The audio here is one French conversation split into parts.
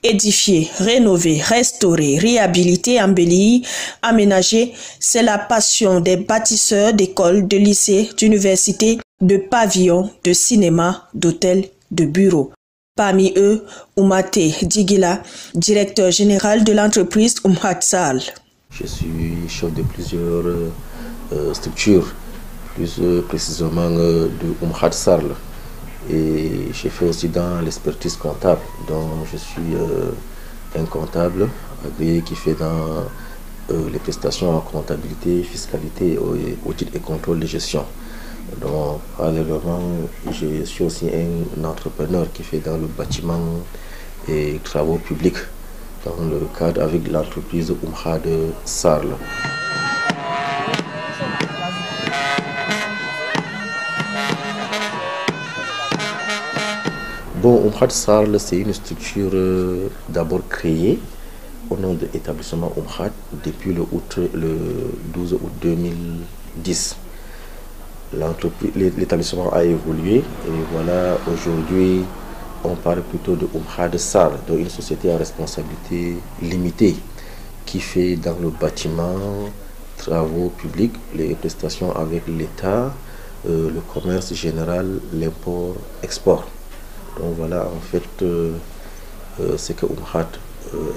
Édifier, rénover, restaurer, réhabiliter, embellir, aménager, c'est la passion des bâtisseurs d'écoles, de lycées, d'universités, de pavillons, de cinémas, d'hôtels, de bureaux. Parmi eux, Oumate Digila, directeur général de l'entreprise Umhat Sall. Je suis chef de plusieurs structures, plus précisément de Umhat Sall. Et j'ai fait aussi dans l'expertise comptable. Donc je suis un comptable agréé qui fait dans les prestations en comptabilité, fiscalité, audit et contrôle de gestion. Donc parallèlement, je suis aussi un entrepreneur qui fait dans le bâtiment et travaux publics dans le cadre avec l'entreprise Umhat Sall. Bon, Umhat Sall, c'est une structure d'abord créée au nom de l'établissement Umhat depuis le 12 août 2010. L'établissement a évolué et voilà, aujourd'hui, on parle plutôt de Umhat Sall, donc une société à responsabilité limitée qui fait dans le bâtiment, travaux publics, les prestations avec l'État, le commerce général, l'import-export. Donc voilà en fait ce que Umhat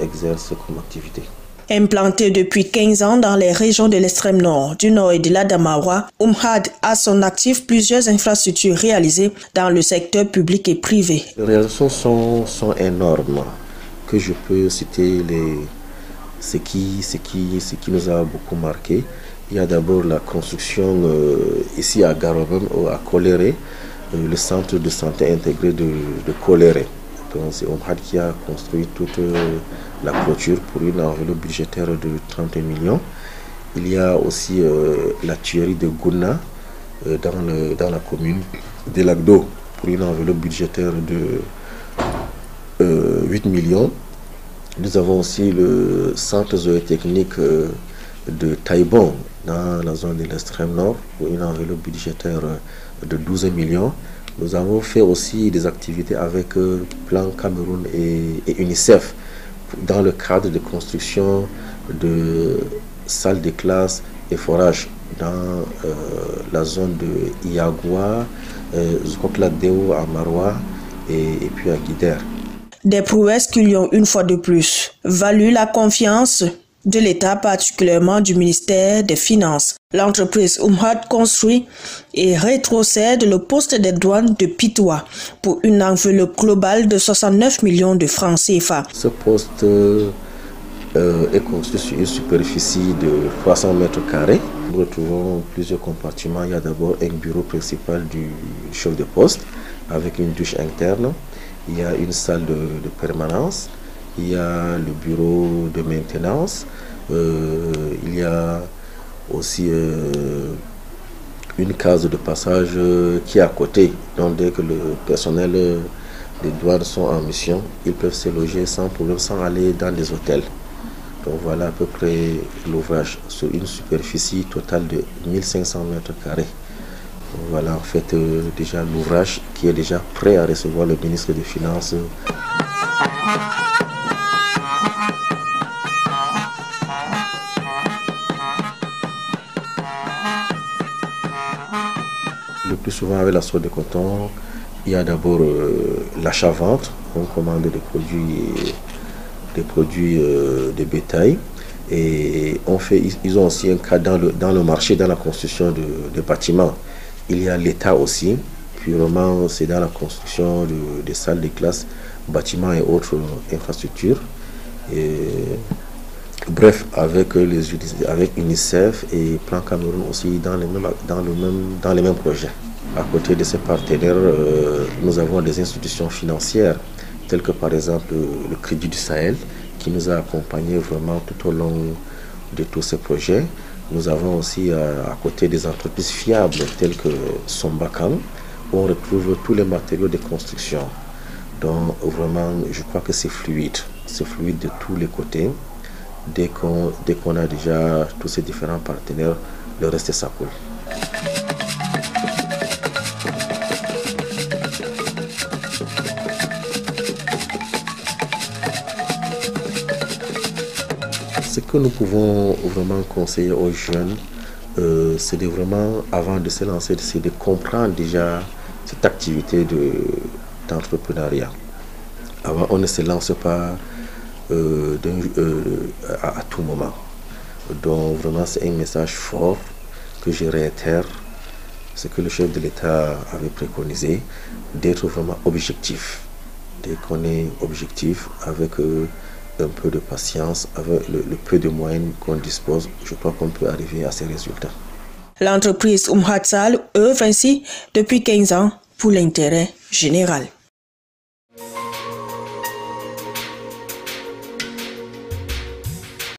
exerce comme activité. Implanté depuis 15 ans dans les régions de l'extrême nord, du nord et de l'Adamawa, Umhat a son actif plusieurs infrastructures réalisées dans le secteur public et privé. Les réalisations sont énormes. Que je peux citer ce qui nous a beaucoup marqué. Il y a d'abord la construction ici à Garobem, à Koléré, le centre de santé intégré de Koléré. Donc c'est Umhat qui a construit toute la clôture pour une enveloppe budgétaire de 30 millions. Il y a aussi la tuerie de Gouna dans la commune de Lagdo pour une enveloppe budgétaire de 8 millions. Nous avons aussi le centre zootechnique de Taïbon dans la zone de l'extrême nord pour une enveloppe budgétaire de 12 millions. Nous avons fait aussi des activités avec Plan Cameroun et UNICEF dans le cadre de construction de salles de classe et forages dans la zone de Iagua, Zokokladeo à Maroua et puis à Guider. Des prouesses qui lui ont une fois de plus valu la confiance de l'État, particulièrement du ministère des Finances. L'entreprise Umhat construit et rétrocède le poste des douanes de Pitoua pour une enveloppe globale de 69 millions de francs CFA. Ce poste est construit sur une superficie de 300 mètres carrés. Nous retrouvons plusieurs compartiments. Il y a d'abord un bureau principal du chef de poste avec une douche interne. Il y a une salle de permanence. Il y a le bureau de maintenance, il y a aussi une case de passage qui est à côté. Donc dès que le personnel des douanes sont en mission, ils peuvent se loger sans problème, sans aller dans des hôtels. Donc voilà à peu près l'ouvrage sur une superficie totale de 1500 mètres carrés. Donc voilà en fait déjà l'ouvrage qui est déjà prêt à recevoir le ministre des Finances. Le plus souvent avec la soie de coton, il y a d'abord l'achat-vente. On commande des produits de bétail et ils ont aussi un cas dans le marché, dans la construction de bâtiments. Il y a l'État aussi, purement c'est dans la construction des salles de classe, bâtiments et autres infrastructures. Bref, avec UNICEF et Plan Cameroun aussi dans les mêmes projets. À côté de ces partenaires, nous avons des institutions financières telles que par exemple le Crédit du Sahel qui nous a accompagnés vraiment tout au long de tous ces projets. Nous avons aussi à côté des entreprises fiables telles que Sombakan où on retrouve tous les matériaux de construction. Donc vraiment, je crois que c'est fluide de tous les côtés. Dès qu'on a déjà tous ces différents partenaires, le reste ça coule. que nous pouvons vraiment conseiller aux jeunes, c'est de vraiment, avant de se lancer, c'est de comprendre déjà cette activité d'entrepreneuriat. Avant, on ne se lance pas à tout moment. Donc vraiment, c'est un message fort que je réitère, ce que le chef de l'État avait préconisé, d'être vraiment objectif. Dès qu'on est objectif, avec un peu de patience, avec le peu de moyens qu'on dispose, je crois qu'on peut arriver à ces résultats. L'entreprise Umhatsal œuvre ainsi depuis 15 ans pour l'intérêt général.